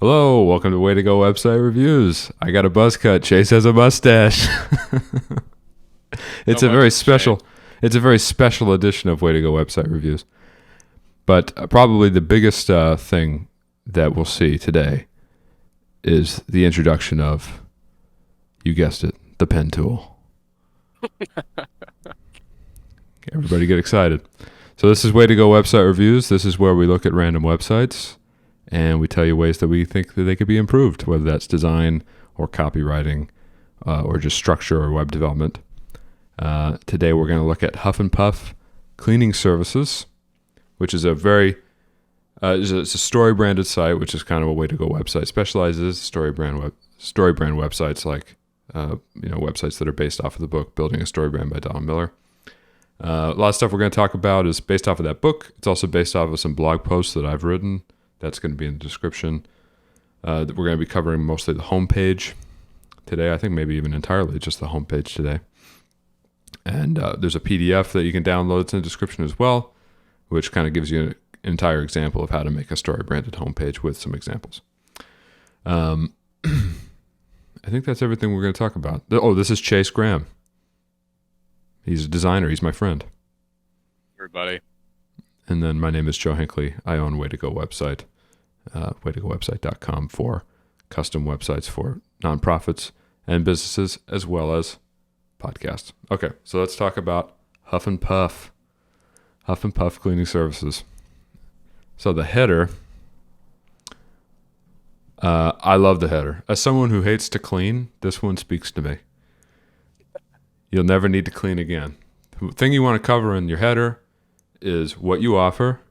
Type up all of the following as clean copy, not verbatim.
Hello, welcome to Way to Go website reviews. I got a buzz cut. Chase has a mustache. No it's a very much special. shame. It's a very special edition of Way to Go website reviews. But probably the biggest thing that we'll see today is the introduction of, you guessed it, the pen tool. Everybody get excited. So this is Way to Go website reviews. This is where we look at random websites and we tell you ways that we think that they could be improved, whether that's design or copywriting or just structure or web development. Today we're going to look at Huff and Puff Cleaning Services, which is a very it's a story branded site, which is kind of a Way to Go website. Specializes story brand websites like websites that are based off of the book Building a Story Brand by Don Miller. A lot of stuff we're going to talk about is based off of that book. It's also based off of some blog posts that I've written. That's going to be in the description. We're going to be covering mostly the homepage today. I think maybe even entirely just the homepage today. And there's a PDF that you can download. It's in the description as well, which kind of gives you an entire example of how to make a story branded homepage with some examples. I think that's everything we're going to talk about. Oh, this is Chase Graham. He's a designer. He's my friend. Everybody. And then my name is Joe Hinckley. I own Way to Go website, waytogowebsite.com for custom websites for nonprofits and businesses as well as podcasts. Okay, so let's talk about Huff and Puff. Huff and Puff Cleaning Services. So the header, I love the header. As someone who hates to clean, this one speaks to me. You'll never need to clean again. The thing you want to cover in your header is what you offer,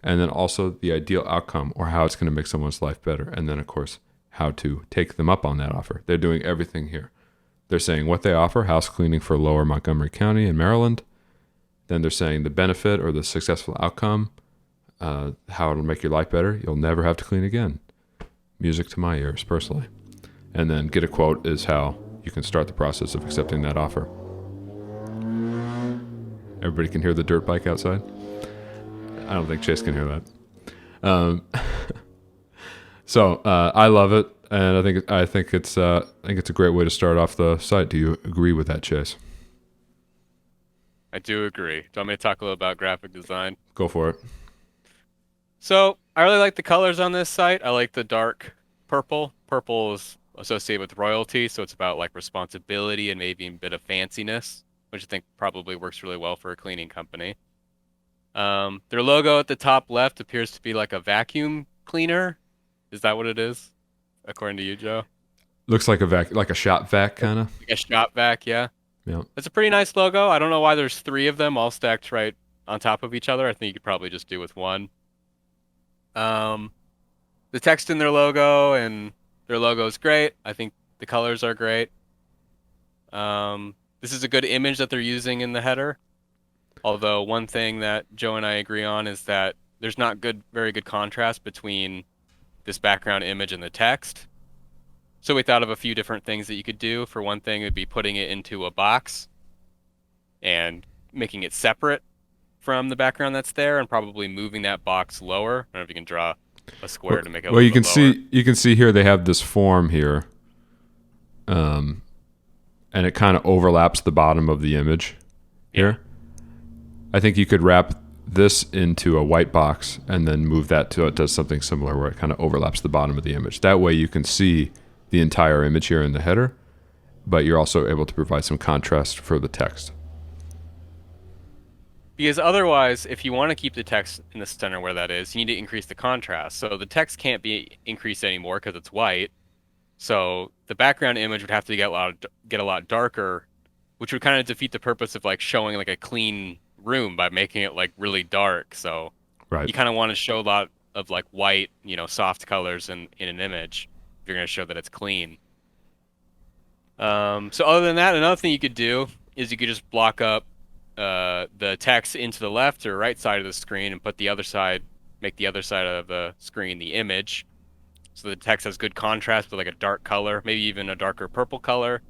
and then also the ideal outcome or how it's going to make someone's life better. And then, of course, how to take them up on that offer. They're doing everything here. They're saying what they offer, house cleaning for lower Montgomery County in Maryland. Then they're saying the benefit or the successful outcome, how it'll make your life better. You'll never have to clean again. Music to my ears, personally. And then get a quote is how you can start the process of accepting that offer. Everybody can hear the dirt bike outside? I don't think Chase can hear that. So I love it, and I think it's a great way to start off the site. Do you agree with that, Chase? I do agree. Do you want me to talk a little about graphic design? Go for it. So I really like the colors on this site. I like the dark purple. Purple is associated with royalty, so it's about like responsibility and maybe a bit of fanciness, which I think probably works really well for a cleaning company. Their logo at the top left appears to be like a vacuum cleaner. Is that what it is, according to you, Joe? Looks like like a shop vac kind of. Like a shop vac, yeah. Yeah. It's a pretty nice logo. I don't know why there's three of them all stacked right on top of each other. I think you could probably just do with one. The text in their logo and their logo is great. I think the colors are great. This is a good image that they're using in the header. Although one thing that Joe and I agree on is that there's not very good contrast between this background image and the text. So we thought of a few different things that you could do. For one thing, it would be putting it into a box and making it separate from the background that's there, and probably moving that box lower. I don't know if you can draw a square to make it a Well, little bit lower. you can see here they have this form here, and it kind of overlaps the bottom of the image here. I think you could wrap this into a white box and then move that to it does something similar where it kind of overlaps the bottom of the image. That way you can see the entire image here in the header, but you're also able to provide some contrast for the text. Because otherwise, if you want to keep the text in the center where that is, you need to increase the contrast. So the text can't be increased anymore because it's white. So the background image would have to get a lot darker, which would kind of defeat the purpose of like showing like a clean room by making it like really dark. So Right. you kind of want to show a lot of like white, soft colors in an image if you're going to show that it's clean. So other than that, another thing you could do is you could just block up the text into the left or right side of the screen and make the other side of the screen the image. So the text has good contrast with like a dark color, maybe even a darker purple color.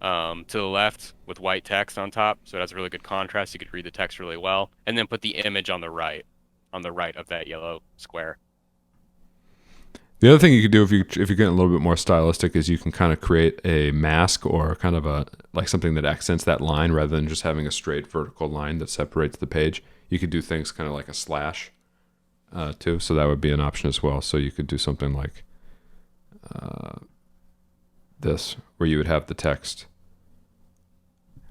To the left with white text on top, so it has a really good contrast. You could read the text really well, and then put the image on the right of that yellow square. The other thing you could do if you're getting a little bit more stylistic is you can kind of create a mask or kind of a like something that accents that line rather than just having a straight vertical line that separates the page. You could do things kind of like a slash too, so that would be an option as well. So you could do something like this, where you would have the text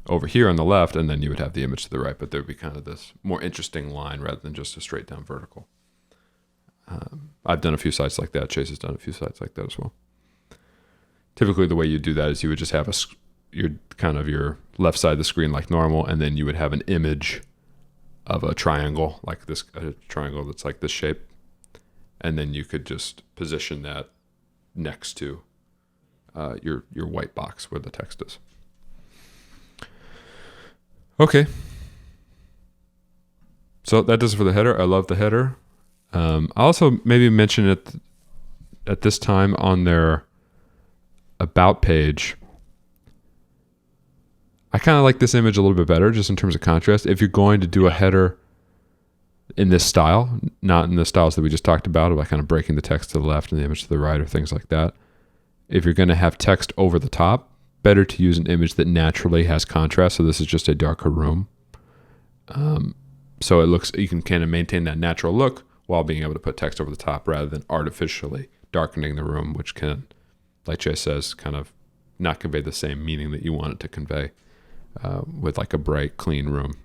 over here on the left, and then you would have the image to the right, but there would be kind of this more interesting line rather than just a straight down vertical. I've done a few sites like that. Chase has done a few sites like that as well. Typically, the way you do that is you would just have your left side of the screen like normal, and then you would have an image of a triangle like this, a triangle that's like this shape, and then you could just position that next to your white box where the text is. Okay. So that does it for the header. I love the header. I'll also maybe mention it at this time on their about page. I kind of like this image a little bit better just in terms of contrast. If you're going to do a header in this style, not in the styles that we just talked about kind of breaking the text to the left and the image to the right or things like that. If you're going to have text over the top, better to use an image that naturally has contrast. So this is just a darker room. So you can kind of maintain that natural look while being able to put text over the top rather than artificially darkening the room, which can, like Jay says, kind of not convey the same meaning that you want it to convey with like a bright, clean room,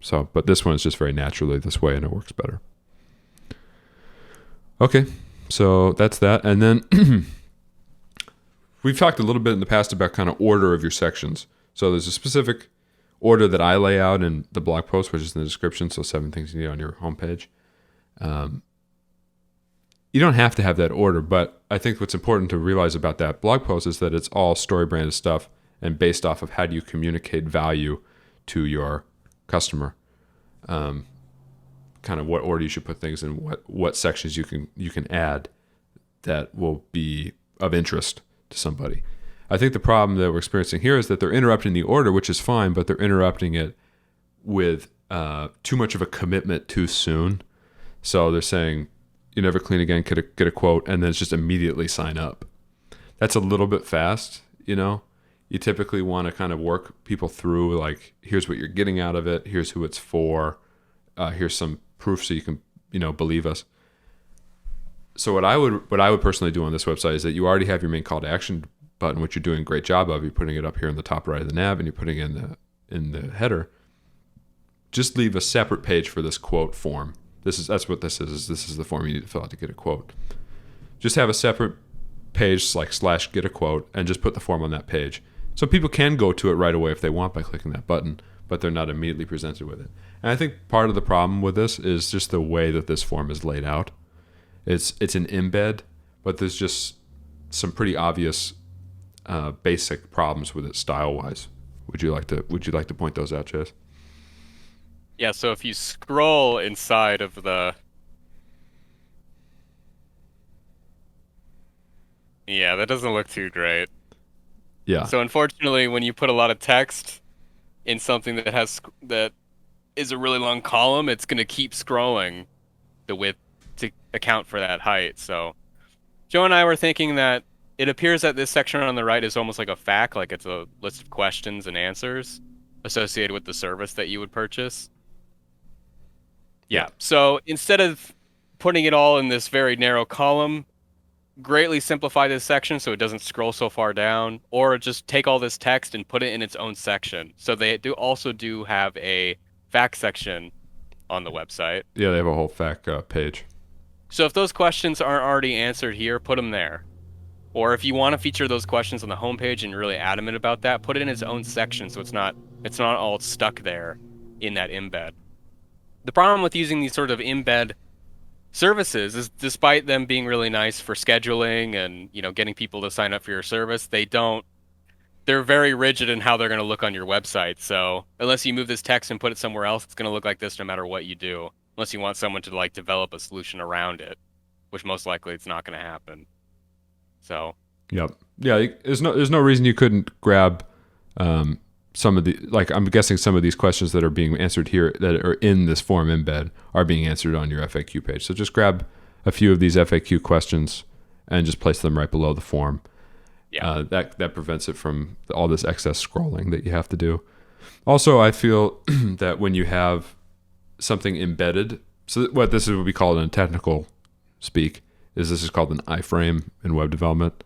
So, but this one is just very naturally this way, and it works better. Okay, so that's that. And then we've talked a little bit in the past about kind of order of your sections. So there's a specific order that I lay out in the blog post, which is in the description. So 7 things you need on your homepage. You don't have to have that order, but I think what's important to realize about that blog post is that it's all story branded stuff and based off of how do you communicate value to your customer. Kind of what order you should put things in, what sections you can add that will be of interest to somebody. I think the problem that we're experiencing here is that they're interrupting the order, which is fine, but they're interrupting it with too much of a commitment too soon. So they're saying, "You never clean again, get a quote," and then it's just immediately sign up. That's a little bit fast, You typically want to kind of work people through, like, here's what you're getting out of it, here's who it's for, here's some proof so you can, believe us. So what I would personally do on this website is that you already have your main call to action button, which you're doing a great job of. You're putting it up here in the top right of the nav, and you're putting it in the header. Just leave a separate page for this quote form. That's what this is. This is the form you need to fill out to get a quote. Just have a separate page like / get a quote, and just put the form on that page. So people can go to it right away if they want by clicking that button, but they're not immediately presented with it. And I think part of the problem with this is just the way that this form is laid out. It's an embed, but there's just some pretty obvious basic problems with it style-wise. Would you like to point those out, Chase? Yeah, so if you scroll inside of yeah, that doesn't look too great. Yeah. So unfortunately, when you put a lot of text in something that is a really long column, it's going to keep scrolling the width to account for that height. So Joe and I were thinking that it appears that this section on the right is almost like a FAQ, like it's a list of questions and answers associated with the service that you would purchase. Yeah. So instead of putting it all in this very narrow column, greatly simplify this section so it doesn't scroll so far down, or just take all this text and put it in its own section. So they also do have a FAQ section on the website. Yeah, they have a whole FAQ page. So if those questions aren't already answered here, put them there. Or if you want to feature those questions on the homepage and you're really adamant about that, put it in its own section so it's not all stuck there in that embed. The problem with using these sort of embed services is, despite them being really nice for scheduling and getting people to sign up for your service, they're very rigid in how they're going to look on your website. So unless you move this text and put it somewhere else, it's going to look like this no matter what you do, unless you want someone to develop a solution around it, which most likely it's not going to happen. So yeah, there's no reason you couldn't grab some of the, I'm guessing some of these questions that are being answered here that are in this form embed are being answered on your FAQ page. So just grab a few of these FAQ questions and just place them right below the form. Yeah. That prevents it from all this excess scrolling that you have to do. Also, I feel that when you have something embedded, so what this would be called in technical speak is this is called an iframe in web development.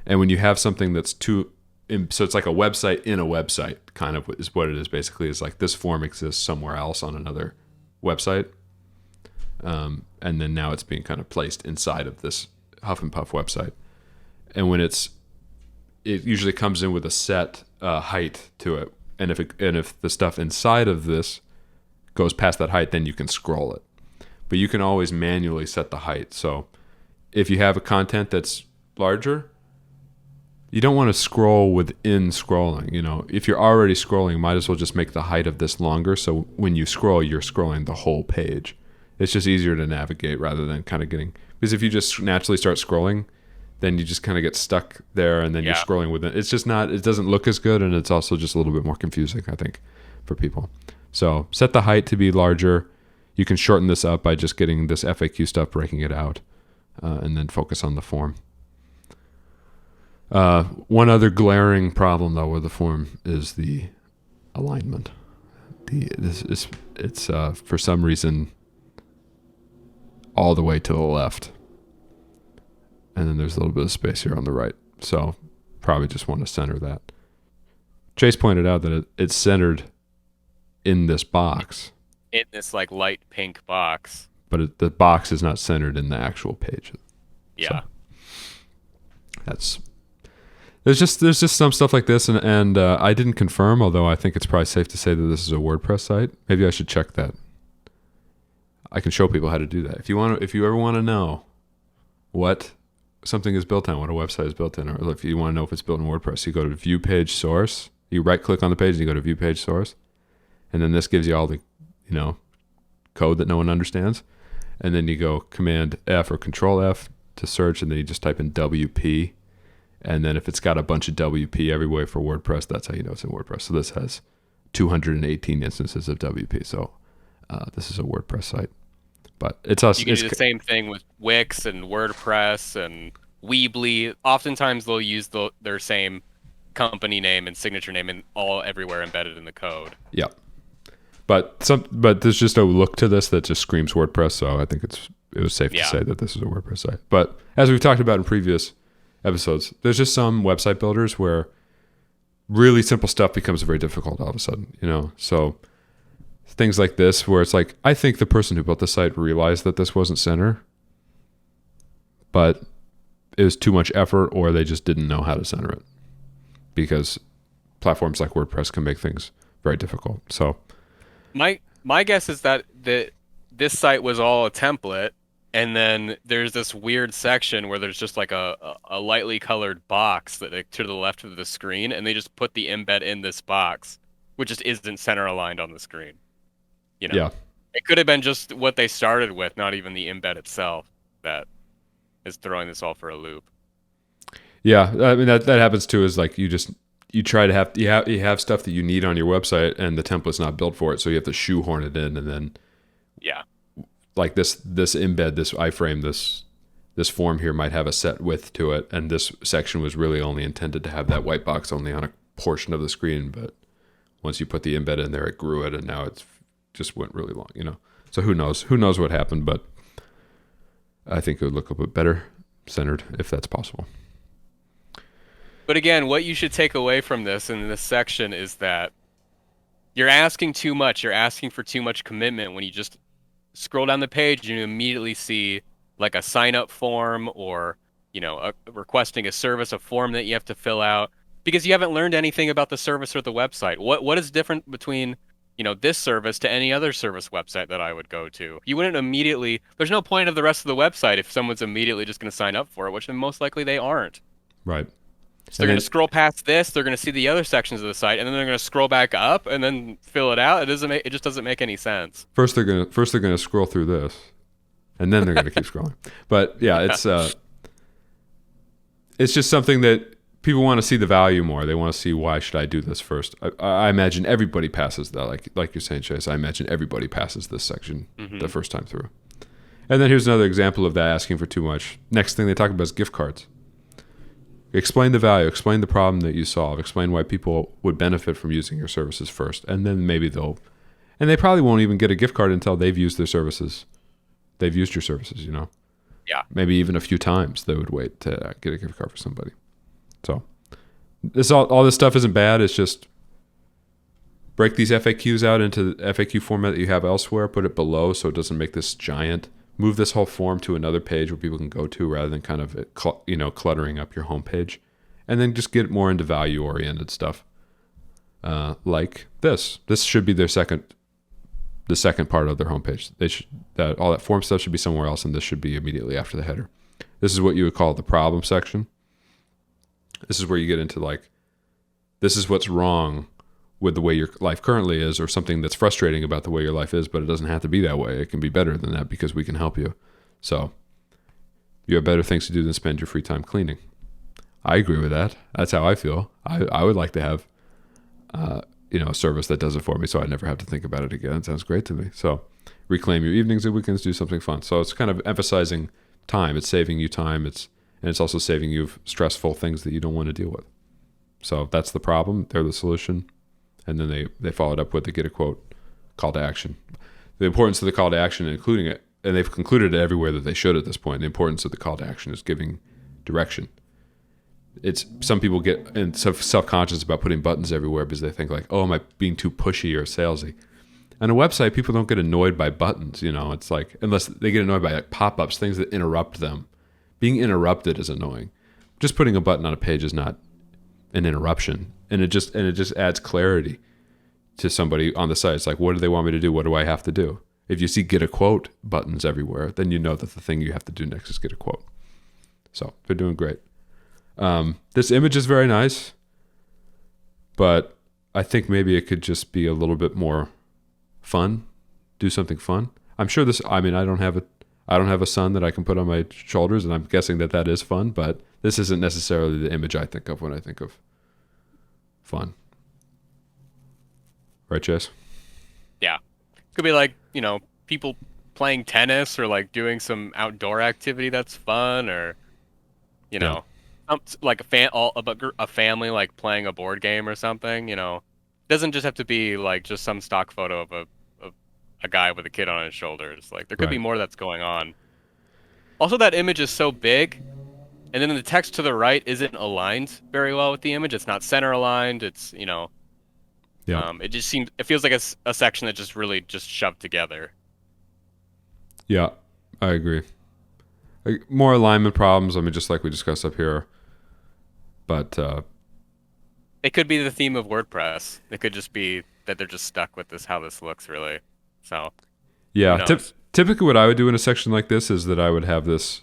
And when you have something that's so it's like a website in a website, kind of is what it is basically. Is like this form exists somewhere else on another website. And then now it's being kind of placed inside of this Huff and Puff website. And when it usually comes in with a set height to it. And if the stuff inside of this goes past that height, then you can scroll it. But you can always manually set the height. So if you have a content that's larger, you don't want to scroll within scrolling. You know, if you're already scrolling, might as well just make the height of this longer. So when you scroll, you're scrolling the whole page. It's just easier to navigate rather than kind of because if you just naturally start scrolling, then you just kind of get stuck there and then you're scrolling with it. It's just it doesn't look as good, and it's also just a little bit more confusing, I think, for people. So set the height to be larger. You can shorten this up by just getting this FAQ stuff, breaking it out, and then focus on the form. One other glaring problem, though, with the form is the alignment. It's for some reason all the way to the left. And then there's a little bit of space here on the right. So probably just want to center that. Chase pointed out that it's centered in this box. In this like light pink box. But the box is not centered in the actual page. Yeah. So there's just some stuff like this, and I didn't confirm, although I think it's probably safe to say that this is a WordPress site. Maybe I should check that. I can show people how to do that. If you ever want to know what something is built on, what a website is built in, or if you want to know if it's built in WordPress, you go to View Page Source. You right click on the page and you go to View Page Source, and then this gives you all the code that no one understands, and then you go Command F or Control F to search, and then you just type in WP, and then if it's got a bunch of WP everywhere for WordPress, that's how you know it's in WordPress. So this has 218 instances of WP. So this is a WordPress site. But it's us. You can do the same thing with Wix and WordPress and Weebly. Oftentimes they'll use their same company name and signature name and all everywhere embedded in the code. Yeah. But there's just a look to this that just screams WordPress, so I think it was safe to say that this is a WordPress site. But as we've talked about in previous episodes, there's just some website builders where really simple stuff becomes very difficult all of a sudden, So things like this where it's like, I think the person who built the site realized that this wasn't center, but it was too much effort, or they just didn't know how to center it, because platforms like WordPress can make things very difficult. So my guess is that this site was all a template, and then there's this weird section where there's just like a lightly colored box that to the left of the screen, and they just put the embed in this box, which just isn't center aligned on the screen. Yeah. It could have been just what they started with, not even the embed itself, that is throwing this all for a loop. Yeah, I mean that happens too. Is like you try to you have stuff that you need on your website, and the template's not built for it, so you have to shoehorn it in, and then like this embed, this iframe, this form here might have a set width to it, and this section was really only intended to have that white box only on a portion of the screen, but once you put the embed in there, it grew it, and now it's just went really long, So who knows what happened, but I think it would look a bit better centered if that's possible. But again, what you should take away from this in this section is that you're asking too much. You're asking for too much commitment when you just scroll down the page and you immediately see like a sign up form or, requesting a service, a form that you have to fill out, because you haven't learned anything about the service or the website. What is different between this service to any other service website that I would go to? You wouldn't immediately, there's no point of the rest of the website if someone's immediately just going to sign up for it, which then most likely they aren't. Right. So they're going to scroll past this, they're going to see the other sections of the site, and then they're going to scroll back up and then fill it out. It just doesn't make any sense. First they're going to scroll through this, and then they're going to keep scrolling. But yeah, it's just something that people want to see the value more. They want to see, why should I do this first? I imagine everybody passes that. Like you're saying, Chase, I imagine everybody passes this section the first time through. And then here's another example of that asking for too much. Next thing they talk about is gift cards. Explain the value, explain the problem that you solve, explain why people would benefit from using your services first. And then maybe and they probably won't even get a gift card until they've used their services. They've used your services, Yeah. Maybe even a few times they would wait to get a gift card for somebody. So all this stuff isn't bad. It's just break these FAQs out into the FAQ format that you have elsewhere, put it below so it doesn't make this giant. Move this whole form to another page where people can go to rather than kind of cluttering up your homepage, and then just get more into value-oriented stuff, like this. This should be the second part of their homepage. All that form stuff should be somewhere else, and this should be immediately after the header. This is what you would call the problem section. This is where you get into this is what's wrong with the way your life currently is, or something that's frustrating about the way your life is, but it doesn't have to be that way. It can be better than that because we can help you. So you have better things to do than spend your free time cleaning. I agree with that. That's how I feel. I would like to have, a service that does it for me so I never have to think about it again. It sounds great to me. So reclaim your evenings and weekends, do something fun. So it's kind of emphasizing time. It's saving you time. And it's also saving you stressful things that you don't want to deal with. So that's the problem. They're the solution. And then they followed up with the get a quote call to action. The importance of the call to action, including it, and they've concluded it everywhere that they should at this point. The importance of the call to action is giving direction. Some people get self-conscious about putting buttons everywhere because they think oh, am I being too pushy or salesy? On a website, people don't get annoyed by buttons. It's unless they get annoyed by pop-ups, things that interrupt them. Being interrupted is annoying. Just putting a button on a page is not an interruption. And it just adds clarity to somebody on the site. It's what do they want me to do? What do I have to do? If you see get a quote buttons everywhere, then you know that the thing you have to do next is get a quote. So they're doing great. This image is very nice, but I think maybe it could just be a little bit more fun. Do something fun. I'm sure I don't have a son that I can put on my shoulders, and I'm guessing that is fun, but this isn't necessarily the image I think of when I think of fun. Right, Chase? Yeah. Could be people playing tennis or doing some outdoor activity that's fun, or a family playing a board game or something. It doesn't just have to be just some stock photo of a guy with a kid on his shoulders. There could be more that's going on. Also, that image is so big, and then the text to the right isn't aligned very well with the image. It's not center aligned. It's it feels like a section that just really just shoved together. Yeah, I agree. More alignment problems. Just like we discussed up here. But it could be the theme of WordPress. It could just be that they're just stuck with how this looks, really. So yeah, typically what I would do in a section like this is that I would have this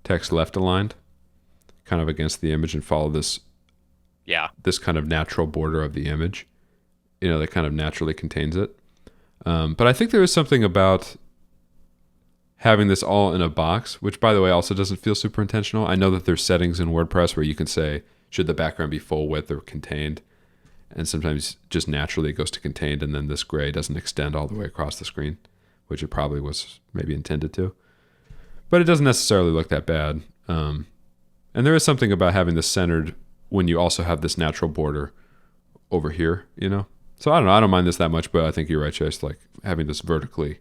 text left aligned, kind of against the image, and follow this kind of natural border of the image, that kind of naturally contains it. But I think there is something about having this all in a box, which, by the way, also doesn't feel super intentional. I know that there's settings in WordPress where you can say, should the background be full width or contained? And sometimes just naturally it goes to contained, and then this gray doesn't extend all the way across the screen, which it probably was maybe intended to. But it doesn't necessarily look that bad. And there is something about having this centered when you also have this natural border over here, So I don't know. I don't mind this that much, but I think you're right, Chase. Having this vertically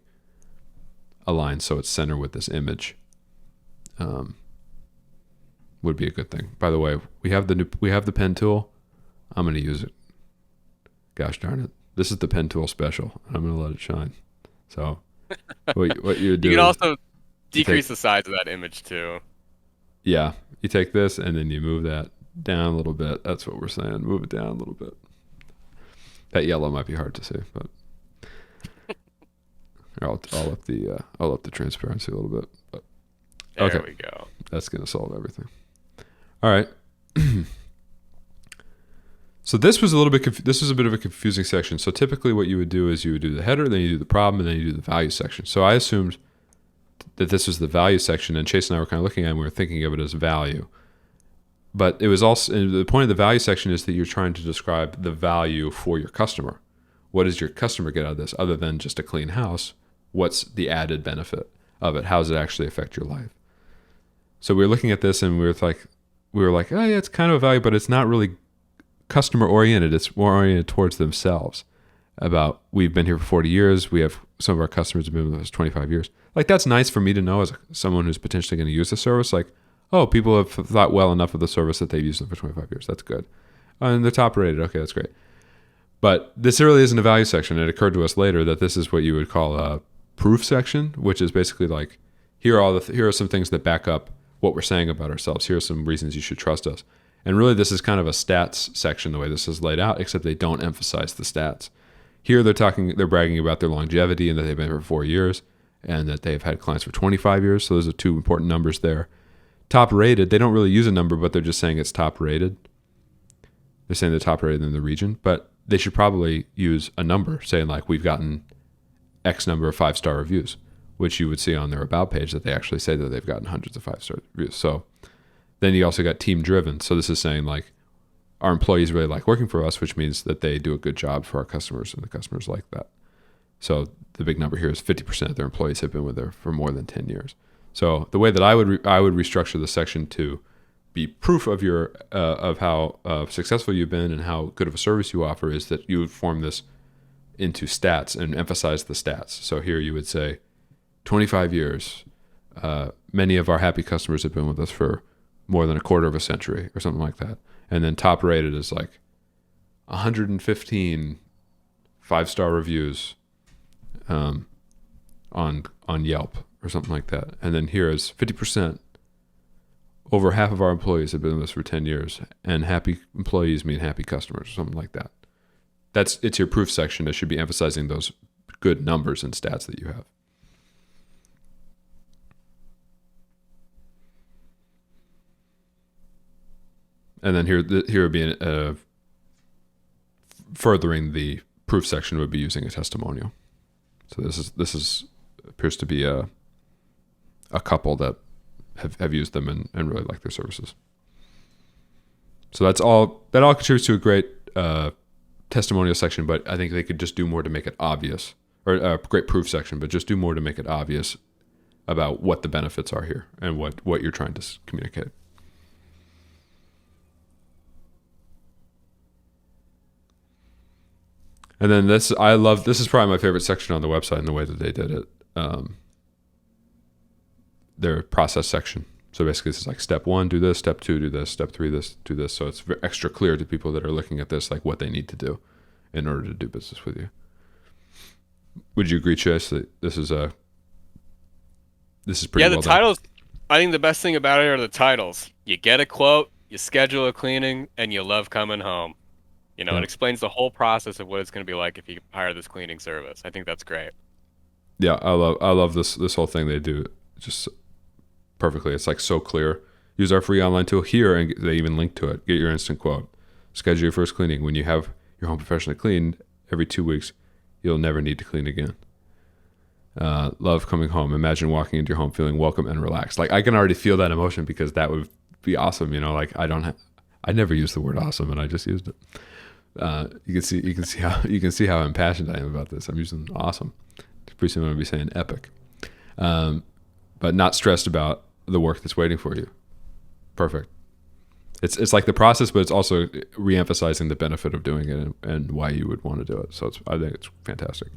aligned so it's centered with this image would be a good thing. By the way, we have the pen tool. I'm going to use it. Gosh darn it. This is the pen tool special. I'm going to let it shine. So what you do, you can also decrease the size of that image too. Yeah. You take this and then you move that down a little bit. That's what we're saying. Move it down a little bit. That yellow might be hard to see, but I'll up the transparency a little bit. But there we go. That's going to solve everything. All right. So this was a bit of a confusing section. So typically what you would do is you would do the header, then you do the problem, and then you do the value section. So I assumed that this was the value section, and Chase and I were kind of looking at it and we were thinking of it as value. But it was also, the point of the value section is that you're trying to describe the value for your customer. What does your customer get out of this other than just a clean house? What's the added benefit? of it. How does it actually affect your life? So we were looking at this and we were like, oh yeah, it's kind of a value, but it's not really customer oriented. It's more oriented towards themselves. About we've been here for 40 years. We have some of our customers have been with us 25 years. Like that's nice for me to know as someone who's potentially going to use the service. Like, oh, people have thought well enough of the service that they've used it for 25 years. That's good. And they're top rated. Okay, that's great. But this really isn't a value section. It occurred to us later that this is what you would call a proof section, which is basically like, here are some things that back up what we're saying about ourselves. Here are some reasons you should trust us. And really, this is kind of a stats section the way this is laid out, except they don't emphasize the stats. Here, they're bragging about their longevity and that they've been here for 4 years and that they've had clients for 25 years. So those are two important numbers there. Top rated, they don't really use a number, but they're just saying it's top rated. They're saying they're top rated in the region, but they should probably use a number saying like we've gotten X number of 5-star reviews, which you would see on their about page that they actually say that they've gotten hundreds of 5-star reviews. So then you also got team driven. So this is saying like our employees really like working for us, which means that they do a good job for our customers and the customers like that. So the big number here is 50% of their employees have been with her for more than 10 years. So the way that I would restructure the section to be proof of your of how successful you've been and how good of a service you offer is that you would form this into stats and emphasize the stats. So here you would say 25 years. Many of our happy customers have been with us for more than a quarter of a century or something like that. And then top rated is like 115 5-star reviews on Yelp or something like that. And then here is 50%. Over half of our employees have been with us for 10 years, and happy employees mean happy customers or something like that. It's your proof section that should be emphasizing those good numbers and stats that you have. And then here would be furthering the proof section would be using a testimonial. So this appears to be a couple that have used them and really like their services. So that all contributes to a great testimonial section, but I think they could just do more to make it obvious, or a great proof section, but just do more to make it obvious about what the benefits are here and what you're trying to communicate. And then this is probably my favorite section on the website in the way that they did it. Their process section. So basically this is like step 1, do this, step 2, do this, step 3, do this. So it's extra clear to people that are looking at this, like what they need to do in order to do business with you. Would you agree, Chase, that this is pretty well done? Titles, I think the best thing about it are the titles. You get a quote, you schedule a cleaning, and you love coming home. It explains the whole process of what it's going to be like if you hire this cleaning service. I think that's great. Yeah, I love this whole thing they do just perfectly. It's like so clear. Use our free online tool here, and they even link to it. Get your instant quote. Schedule your first cleaning. When you have your home professionally cleaned every 2 weeks, you'll never need to clean again. Love coming home. Imagine walking into your home feeling welcome and relaxed. Like I can already feel that emotion because that would be awesome. Like I never used the word awesome, and I just used it. You can see how impassioned I am about this. I'm using awesome. Pretty soon I'm going to be saying epic. But not stressed about the work that's waiting for you. Perfect. It's like the process, but it's also re-emphasizing the benefit of doing it and why you would want to do it. So I think it's fantastic.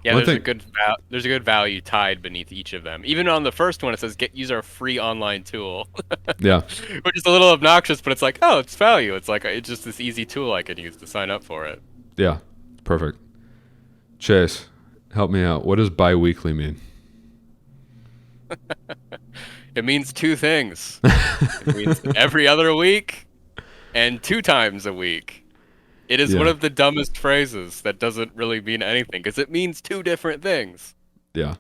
Yeah, there's a good value tied beneath each of them. Even on the first one, it says use our free online tool. Yeah, which is a little obnoxious, but it's like, oh, it's value. It's like it's just this easy tool I can use to sign up for it. Yeah, perfect. Chase, help me out. What does bi-weekly mean? It means 2 things. It means every other week and 2 times a week. It is one of the dumbest phrases that doesn't really mean anything because it means 2 different things. Yeah.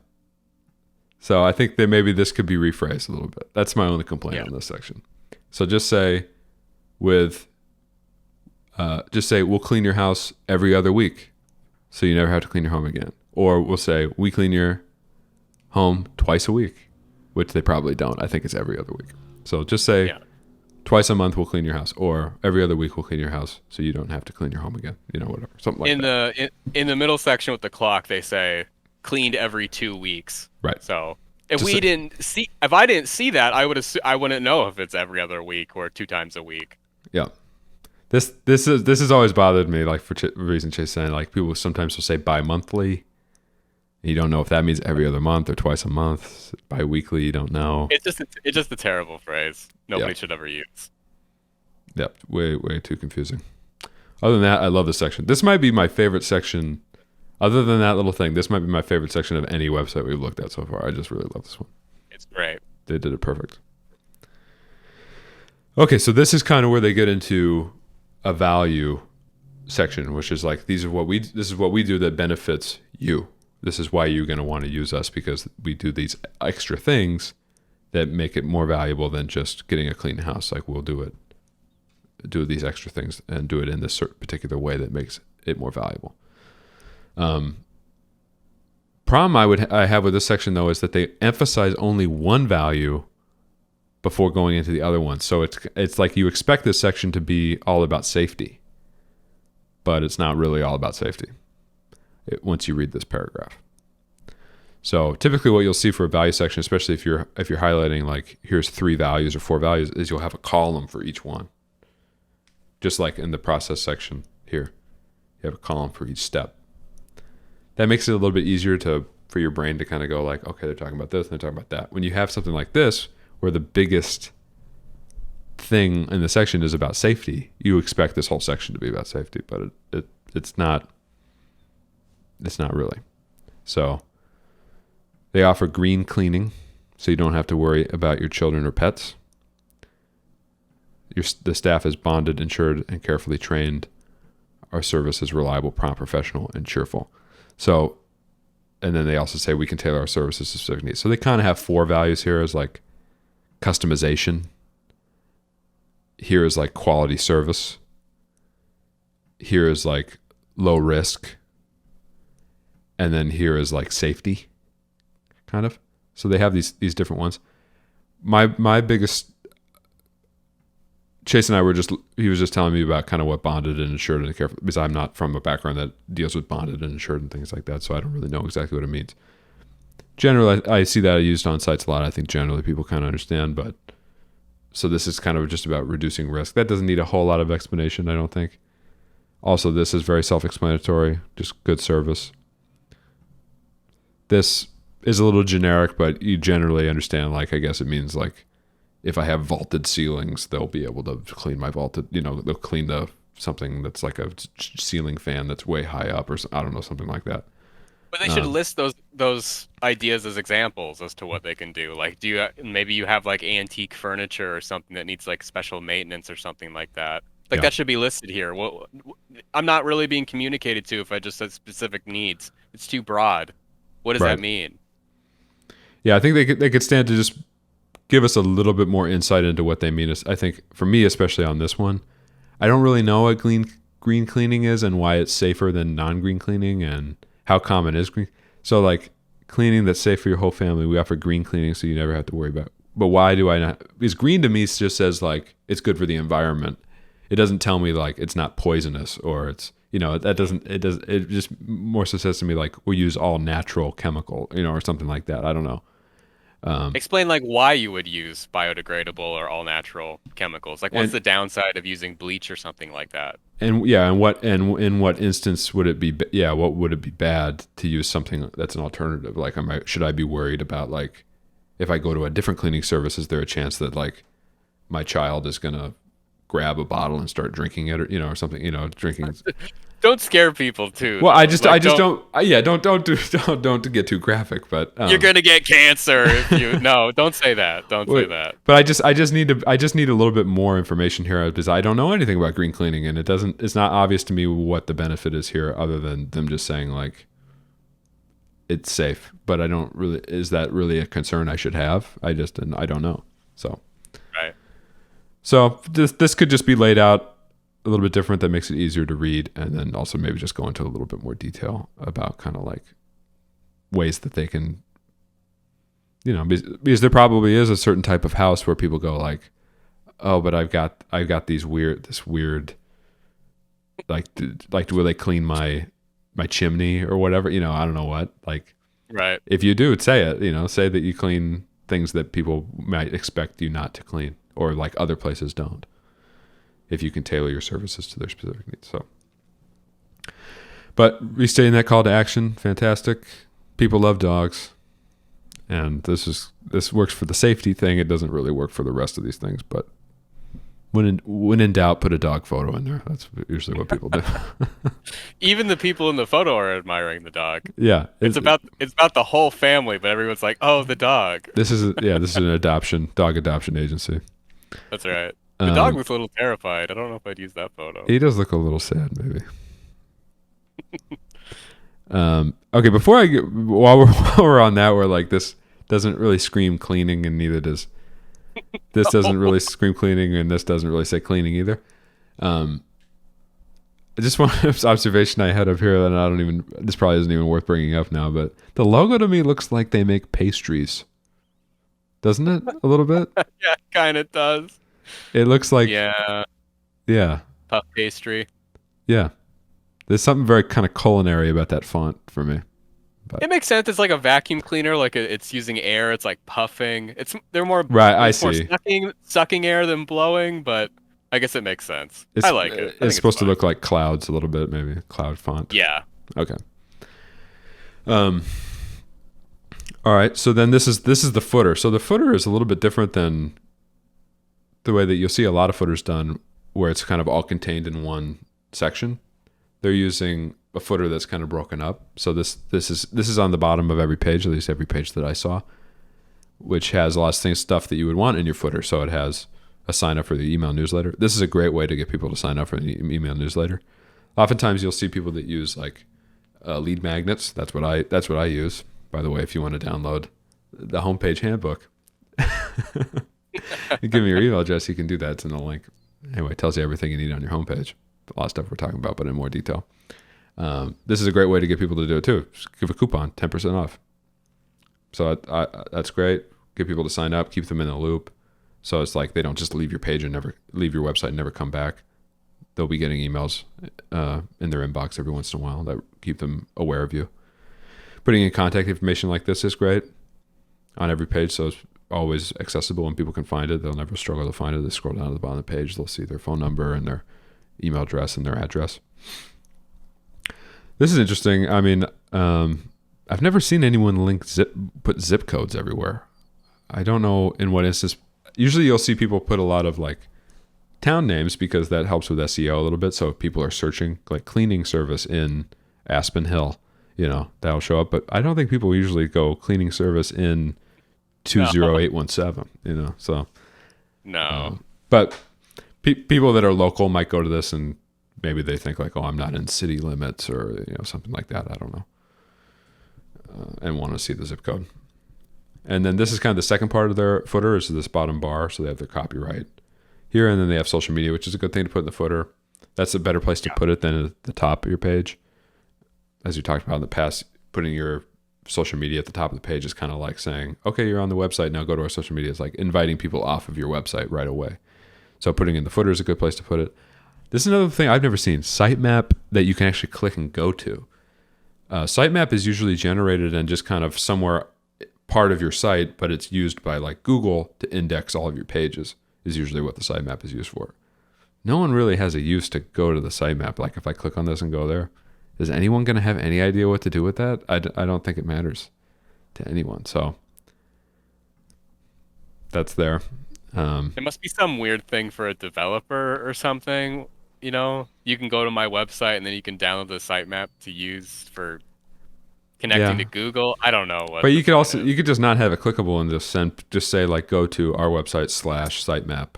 So I think that maybe this could be rephrased a little bit. That's my only complaint on this section. So just say we'll clean your house every other week so you never have to clean your home again. Or we'll say we clean your home twice a week, which they probably don't. I think it's every other week. So just say twice a month we'll clean your house, or every other week we'll clean your house so you don't have to clean your home again. Whatever. Something like that. In the middle section with the clock, they say cleaned every 2 weeks. Right. So If Just we didn't see, if I didn't see that, I wouldn't know if it's every other week or 2 times a week. yeah. This has always bothered me. Like for reason Chase saying, like people sometimes will say bi-monthly. You don't know if that means every other month or twice a month. Bi-weekly, you don't know. It's just a terrible phrase. Nobody Yeah. should ever use. Yep, way too confusing. Other than that, I love this section. This might be my favorite section. Other than that little thing, this might be my favorite section of any website we've looked at so far. I just really love this one. It's great. They did it perfect. Okay, so this is kind of where they get into a value section, which is like this is what we do that benefits you. This is why you're going to want to use us, because we do these extra things that make it more valuable than just getting a clean house. Like we'll do these extra things and do it in this particular way that makes it more valuable. Problem I have with this section though is that they emphasize only one value before going into the other one. So it's like you expect this section to be all about safety, but it's not really all about safety once you read this paragraph. So typically what you'll see for a value section, especially if you're highlighting like here's 3 values or 4 values, is you'll have a column for each one. Just like in the process section here, you have a column for each step. That makes it a little bit easier for your brain to kind of go like, okay, they're talking about this and they're talking about that. When you have something like this, where the biggest thing in the section is about safety, you expect this whole section to be about safety, but it's not. It's not really. So they offer green cleaning, so you don't have to worry about your children or pets. The staff is bonded, insured, and carefully trained. Our service is reliable, prompt, professional, and cheerful. So, and then they also say we can tailor our services to specific needs. So they kind of have 4 values here as like customization. Here is like quality service. Here is like low risk. And then here is like safety, kind of. So they have these different ones. My biggest, Chase and I he was just telling me about kind of what bonded and insured and careful, because I'm not from a background that deals with bonded and insured and things like that, so I don't really know exactly what it means. Generally, I see that used on sites a lot. I think generally people kind of understand, but so this is kind of just about reducing risk. That doesn't need a whole lot of explanation, I don't think. Also, this is very self-explanatory, just good service. This is a little generic, but you generally understand, like, I guess it means like if I have vaulted ceilings, they'll be able to clean my vaulted, they'll clean something that's like a ceiling fan that's way high up, or I don't know, something like that. But they should list those ideas as examples as to what they can do. Like, maybe you have like antique furniture or something that needs like special maintenance or something like that. Like that should be listed here. I'm not really being communicated to if I just said specific needs. It's too broad. What does that mean? Yeah, I think they could stand to just give us a little bit more insight into what they mean. I think for me, especially on this one, I don't really know what green cleaning is and why it's safer than non-green cleaning and how common is green. So like cleaning that's safe for your whole family, we offer green cleaning so you never have to worry about. But why do I not? Because green to me just says like it's good for the environment. It doesn't tell me like it's not poisonous or it's, it just more so says to me like we use all natural chemical, or something like that. I don't know. Explain like why you would use biodegradable or all natural chemicals. Like what's the downside of using bleach or something like that? And in what instance would it be? What would it be bad to use something that's an alternative? Like, should I be worried about like if I go to a different cleaning service, is there a chance that like my child is gonna grab a bottle and start drinking it, or something, drinking. Don't scare people too. Well, I just don't get too graphic, but you're gonna get cancer if you. No, don't say that. Don't say that. But I just need a little bit more information here because I don't know anything about green cleaning, and it's not obvious to me what the benefit is here, other than them just saying like it's safe. But I don't really. Is that really a concern I should have? I don't know. So. Right. So this could just be laid out a little bit different. That makes it easier to read, and then also maybe just go into a little bit more detail about kind of like ways that they can, because there probably is a certain type of house where people go like, oh, but I've got this weird, like will they clean my chimney or whatever? I don't know what, like Right. If you do, say it. Say that you clean things that people might expect you not to clean, or like other places don't. If you can tailor your services to their specific needs. So, but restating that call to action, fantastic. People love dogs, and this works for the safety thing. It doesn't really work for the rest of these things, but when in doubt, put a dog photo in there. That's usually what people do. Even the people in the photo are admiring the dog. Yeah, It's about the whole family, but everyone's like, "Oh, the dog." this is an dog adoption agency. That's right. The dog looks a little terrified. I don't know if I'd use that photo. He does look a little sad, maybe. Okay, while we're on that, we're like, this doesn't really scream cleaning, and neither does this doesn't really scream cleaning, and this doesn't really say cleaning either. Just one observation I had up here, and this probably isn't even worth bringing up now, but the logo to me looks like they make pastries. Doesn't it? A little bit? Yeah, kind of does. It looks like... Yeah. Yeah. Puff pastry. Yeah. There's something very kind of culinary about that font for me. But it makes sense. It's like a vacuum cleaner. Like it's using air. It's like puffing. They're more right. I more see. Sucking air than blowing, but I guess it makes sense. I like it. It's supposed to look like clouds a little bit, maybe cloud font. Yeah. Okay. All right. So then this is the footer. So the footer is a little bit different than the way that you'll see a lot of footers done, where it's kind of all contained in one section. They're using a footer that's kind of broken up. So this is on the bottom of every page, at least every page that I saw, which has a lot of stuff that you would want in your footer. So it has a sign up for the email newsletter. This is a great way to get people to sign up for the email newsletter. Oftentimes you'll see people that use like lead magnets. That's what I use. By the way, if you want to download the homepage handbook, you give me your email address, you can do that. It's in the link. Anyway, it tells you everything you need on your homepage. A lot of stuff we're talking about, but in more detail. This is a great way to get people to do it too. Just give a coupon, 10% off. So that's great. Get people to sign up, keep them in the loop. So it's like they don't just leave your page and never leave your website and never come back. They'll be getting emails in their inbox every once in a while that keep them aware of you. Putting in contact information like this is great on every page, so it's always accessible and people can find it. They'll never struggle to find it. They scroll down to the bottom of the page, they'll see their phone number and their email address and their address. This is interesting. I mean, I've never seen anyone put zip codes everywhere. I don't know in what instance. Usually you'll see people put a lot of like town names because that helps with SEO a little bit. So if people are searching like cleaning service in Aspen Hill, that'll show up. But I don't think people usually go cleaning service in 20817, so. No. But people that are local might go to this and maybe they think like, oh, I'm not in city limits or something like that. I don't know. And want to see the zip code. And then this is kind of the second part of their footer is this bottom bar. So they have their copyright here, and then they have social media, which is a good thing to put in the footer. That's a better place to put it than at the top of your page. As you talked about in the past, putting your social media at the top of the page is kind of like saying, okay, you're on the website, now go to our social media. It's like inviting people off of your website right away. So putting in the footer is a good place to put it. This is another thing I've never seen, sitemap that you can actually click and go to. Sitemap is usually generated and just kind of somewhere part of your site, but it's used by like Google to index all of your pages is usually what the sitemap is used for. No one really has a use to go to the sitemap. Like if I click on this and go there, is anyone going to have any idea what to do with that? I don't think it matters to anyone. So that's there. It must be some weird thing for a developer or something. You can go to my website and then you can download the sitemap to use for connecting to Google. I don't know what. But you could just not have it clickable and just say like go to our website /sitemap.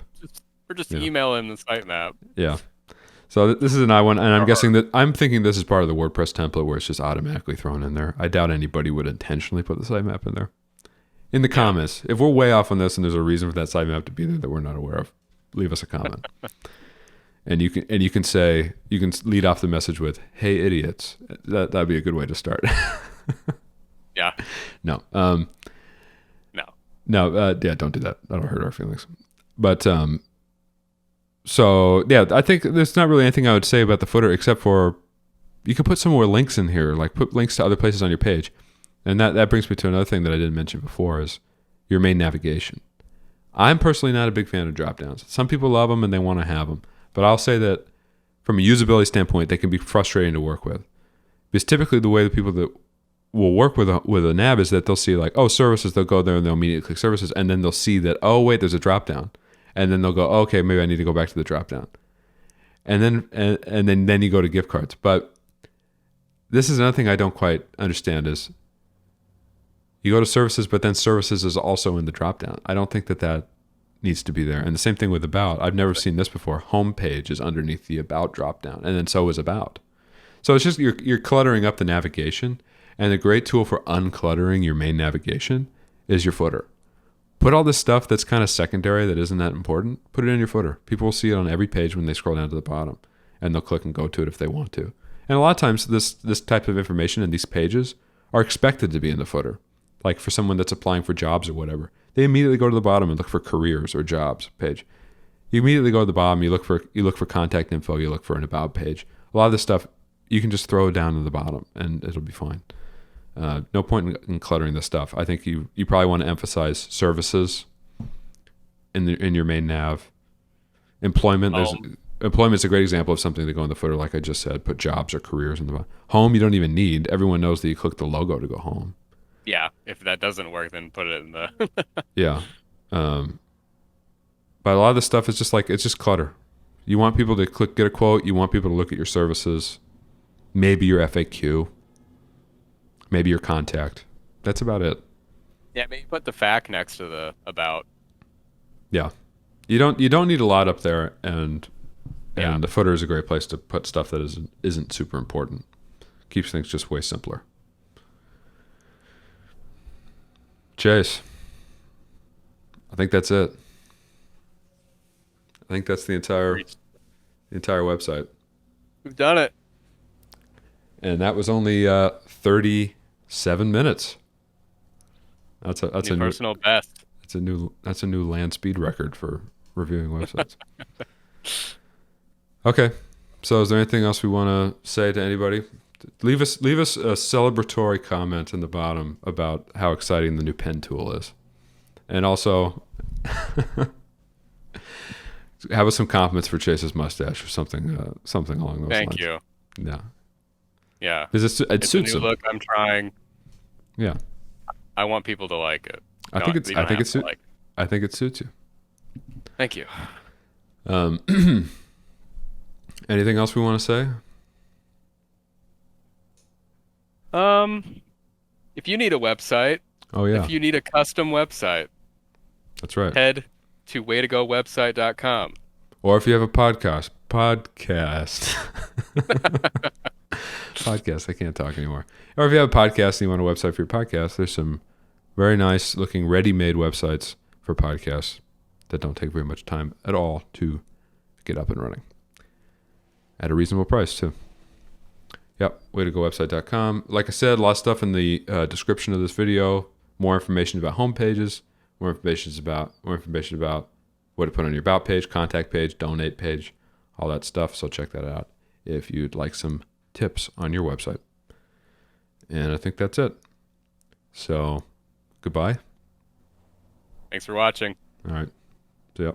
Or just email in the sitemap. Yeah. So this is an I one, and I'm thinking this is part of the WordPress template where it's just automatically thrown in there. I doubt anybody would intentionally put the sitemap in there. In the comments, if we're way off on this and there's a reason for that sitemap to be there that we're not aware of, leave us a comment. And you can lead off the message with "Hey idiots." That'd be a good way to start. Yeah. No. No. Yeah. Don't do that. That'll hurt our feelings. But so yeah, I think there's not really anything I would say about the footer except for you can put some more links in here, like put links to other places on your page. And that brings me to another thing that I didn't mention before is your main navigation. I'm personally not a big fan of drop downs. Some people love them and they want to have them, but I'll say that from a usability standpoint, they can be frustrating to work with. Because typically the way the people that will work with a nav is that they'll see like, oh, services, they'll go there and they'll immediately click services, and then they'll see that, oh, wait, there's a drop down. And then they'll go, oh, okay, maybe I need to go back to the drop down. And then you go to gift cards. But this is another thing I don't quite understand is you go to services, but then services is also in the drop down. I don't think that needs to be there. And the same thing with about. I've never seen this before. Homepage is underneath the about drop down, and then so is about. So it's just you're cluttering up the navigation. And a great tool for uncluttering your main navigation is your footer. Put all this stuff that's kind of secondary that isn't that important, put it in your footer. People will see it on every page when they scroll down to the bottom, and they'll click and go to it if they want to. And a lot of times this type of information in these pages are expected to be in the footer. Like for someone that's applying for jobs or whatever, they immediately go to the bottom and look for careers or jobs page. You immediately go to the bottom, you look for contact info, you look for an about page. A lot of this stuff you can just throw it down to the bottom and it'll be fine. No point in cluttering this stuff. I think you probably want to emphasize services in your main nav. Employment, employment is a great example of something to go in the footer, like I just said. Put jobs or careers in the bottom. Home, you don't even need. Everyone knows that you click the logo to go home. Yeah, if that doesn't work, then put it in the. Yeah, but a lot of this stuff is just like it's just clutter. You want people to get a quote. You want people to look at your services, maybe your FAQ. Maybe your contact. That's about it. Yeah, maybe put the fact next to the about. Yeah, you don't need a lot up there, and the footer is a great place to put stuff that isn't super important. Keeps things just way simpler. Chase, I think that's it. I think that's the entire website. We've done it. And that was only 37 minutes. That's a new personal best. That's a new land speed record for reviewing websites. Okay, so is there anything else we want to say to anybody? Leave us a celebratory comment in the bottom about how exciting the new pen tool is, and also have us some compliments for Chase's mustache or something along those lines. Thank you. Yeah. Yeah. Because it suits a new him. look I'm trying. Yeah. I want people to like it. I think it suits you. Thank you. Anything else we want to say? If you need a website, Oh yeah. if you need a custom website, That's right. head to waytogowebsite.com. Or if you have a podcast. Podcast, I can't talk anymore. Or if you have a podcast and you want a website for your podcast, there's some very nice looking ready-made websites for podcasts that don't take very much time at all to get up and running. At a reasonable price too. Yep, waytogowebsite.com. Like I said, a lot of stuff in the description of this video. More information about home pages. More information about what to put on your about page, contact page, donate page, all that stuff. So check that out if you'd like some tips on your website. And I think that's it. So, goodbye. Thanks for watching. All right. See ya.